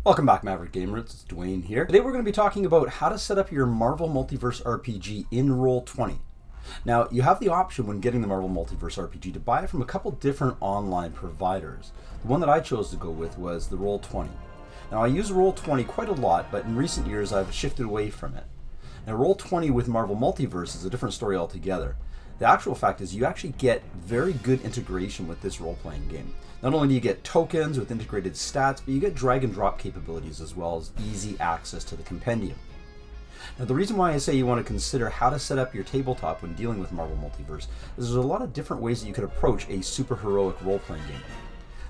Welcome back, Maverick Gamers. It's Dwayne here. Today we're going to be talking about how to set up your Marvel Multiverse RPG in Roll20. Now, you have the option when getting the Marvel Multiverse RPG to buy it from a couple different online providers. The one that I chose to go with was the Roll20. Now, I use Roll20 quite a lot, but in recent years I've shifted away from it. Now, Roll20 with Marvel Multiverse is a different story altogether. The actual fact is you actually get very good integration with this role-playing game. Not only do you get tokens with integrated stats, but you get drag and drop capabilities as well as easy access to the compendium. Now, the reason why I say you want to consider how to set up your tabletop when dealing with Marvel Multiverse is there's a lot of different ways that you could approach a super-heroic role-playing game.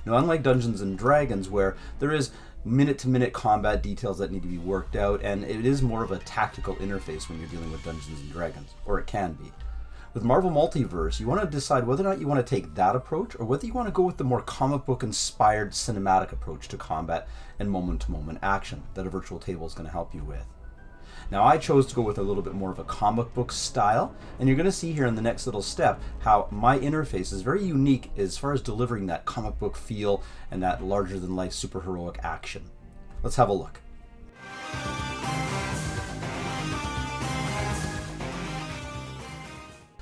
Now, unlike Dungeons & Dragons, where there is minute-to-minute combat details that need to be worked out, and it is more of a tactical interface when you're dealing with Dungeons & Dragons, or it can be. With Marvel Multiverse, you want to decide whether or not you want to take that approach or whether you want to go with the more comic book inspired cinematic approach to combat and moment-to-moment action that a virtual table is going to help you with. Now, I chose to go with a little bit more of a comic book style, and you're going to see here in the next little step how my interface is very unique as far as delivering that comic book feel and that larger-than-life superheroic action. Let's have a look.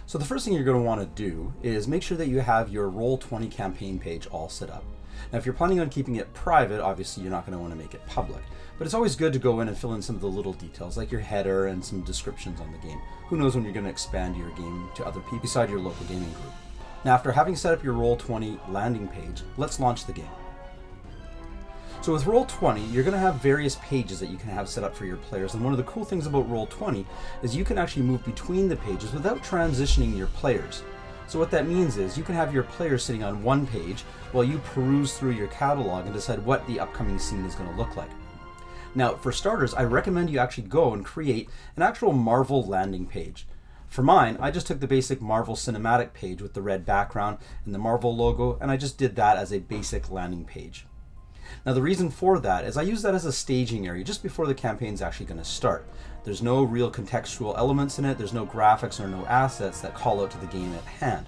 So the first thing you're going to want to do is make sure that you have your Roll20 campaign page all set up. Now, if you're planning on keeping it private, obviously you're not going to want to make it public. But it's always good to go in and fill in some of the little details, like your header and some descriptions on the game. Who knows when you're going to expand your game to other people beside your local gaming group. Now, after having set up your Roll20 landing page, let's launch the game. So with Roll20, you're going to have various pages that you can have set up for your players, and one of the cool things about Roll20 is you can actually move between the pages without transitioning your players. So what that means is you can have your players sitting on one page while you peruse through your catalog and decide what the upcoming scene is going to look like. Now, for starters, I recommend you actually go and create an actual Marvel landing page. For mine, I just took the basic Marvel cinematic page with the red background and the Marvel logo, and I just did that as a basic landing page. Now, the reason for that is I use that as a staging area just before the campaign's actually going to start. There's no real contextual elements in it, there's no graphics or no assets that call out to the game at hand.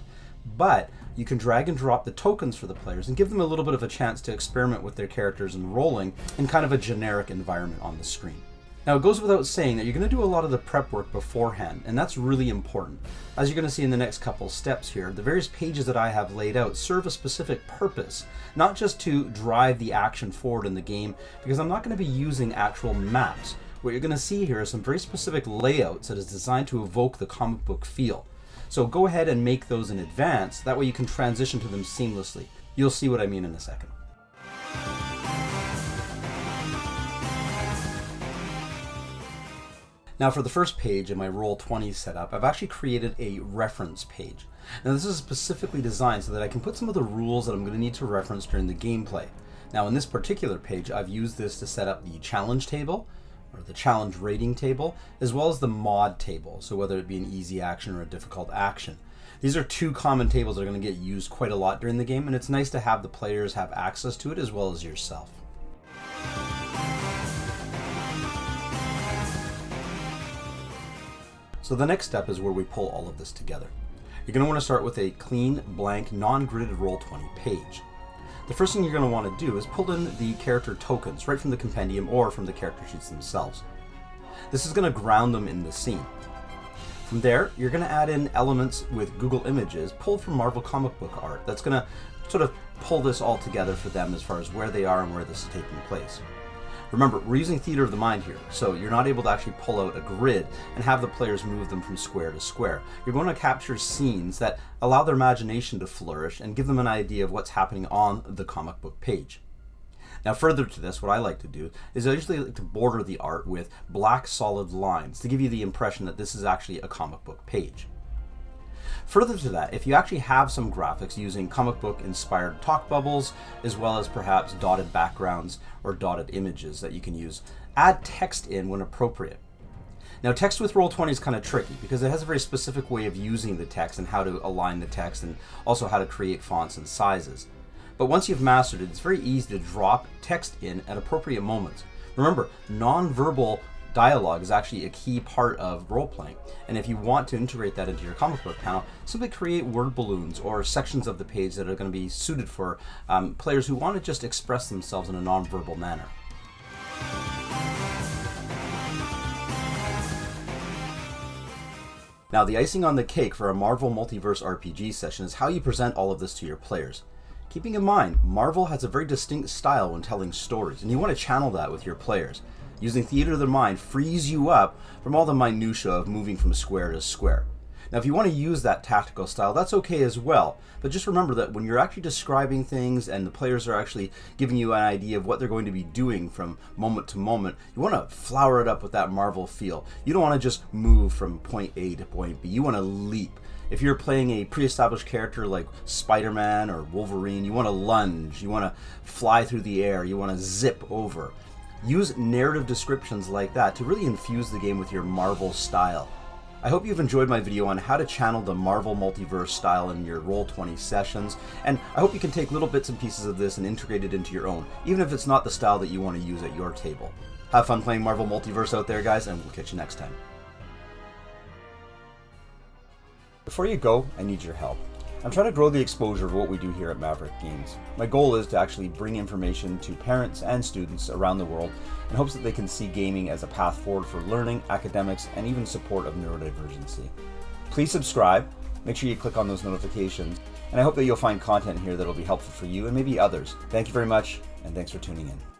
But you can drag and drop the tokens for the players and give them a little bit of a chance to experiment with their characters and rolling in kind of a generic environment on the screen. Now, it goes without saying that you're going to do a lot of the prep work beforehand, and that's really important. As you're going to see in the next couple steps here, the various pages that I have laid out serve a specific purpose, not just to drive the action forward in the game, because I'm not going to be using actual maps. What you're going to see here are some very specific layouts that is designed to evoke the comic book feel. So go ahead and make those in advance, that way you can transition to them seamlessly. You'll see what I mean in a second. Now, for the first page in my Roll20 setup, I've actually created a reference page. Now, this is specifically designed so that I can put some of the rules that I'm going to need to reference during the gameplay. Now, in this particular page, I've used this to set up the challenge table, or the challenge rating table, as well as the mod table, so whether it be an easy action or a difficult action. These are two common tables that are going to get used quite a lot during the game, and it's nice to have the players have access to it as well as yourself. So the next step is where we pull all of this together. You're going to want to start with a clean, blank, non-gridded Roll20 page. The first thing you're going to want to do is pull in the character tokens right from the compendium or from the character sheets themselves. This is going to ground them in the scene. From there, you're going to add in elements with Google Images pulled from Marvel comic book art. That's going to sort of pull this all together for them as far as where they are and where this is taking place. Remember, we're using theater of the mind here, so you're not able to actually pull out a grid and have the players move them from square to square. You're going to capture scenes that allow their imagination to flourish and give them an idea of what's happening on the comic book page. Now, further to this, what I like to do is I usually like to border the art with black solid lines to give you the impression that this is actually a comic book page. Further to that, if you actually have some graphics using comic book inspired talk bubbles, as well as perhaps dotted backgrounds or dotted images that you can use, add text in when appropriate. Now, text with Roll20 is kind of tricky because it has a very specific way of using the text and how to align the text and also how to create fonts and sizes. But once you've mastered it, it's very easy to drop text in at appropriate moments. Remember, non-verbal dialogue is actually a key part of role-playing, and if you want to integrate that into your comic book panel, simply create word balloons or sections of the page that are going to be suited for players who want to just express themselves in a non-verbal manner. Now, the icing on the cake for a Marvel Multiverse RPG session is how you present all of this to your players. Keeping in mind, Marvel has a very distinct style when telling stories, and you want to channel that with your players. Using theater of the mind frees you up from all the minutiae of moving from square to square. Now, if you want to use that tactical style, that's okay as well, but just remember that when you're actually describing things and the players are actually giving you an idea of what they're going to be doing from moment to moment, you want to flower it up with that Marvel feel. You don't want to just move from point A to point B. You want to leap. If you're playing a pre-established character like Spider-Man or Wolverine, you want to lunge, you want to fly through the air, you want to zip over. Use narrative descriptions like that to really infuse the game with your Marvel style. I hope you've enjoyed my video on how to channel the Marvel Multiverse style in your Roll20 sessions, and I hope you can take little bits and pieces of this and integrate it into your own, even if it's not the style that you want to use at your table. Have fun playing Marvel Multiverse out there, guys, and we'll catch you next time. Before you go, I need your help. I'm trying to grow the exposure of what we do here at Maverick Games. My goal is to actually bring information to parents and students around the world in hopes that they can see gaming as a path forward for learning, academics, and even support of neurodivergency. Please subscribe, make sure you click on those notifications, and I hope that you'll find content here that will be helpful for you and maybe others. Thank you very much, and thanks for tuning in.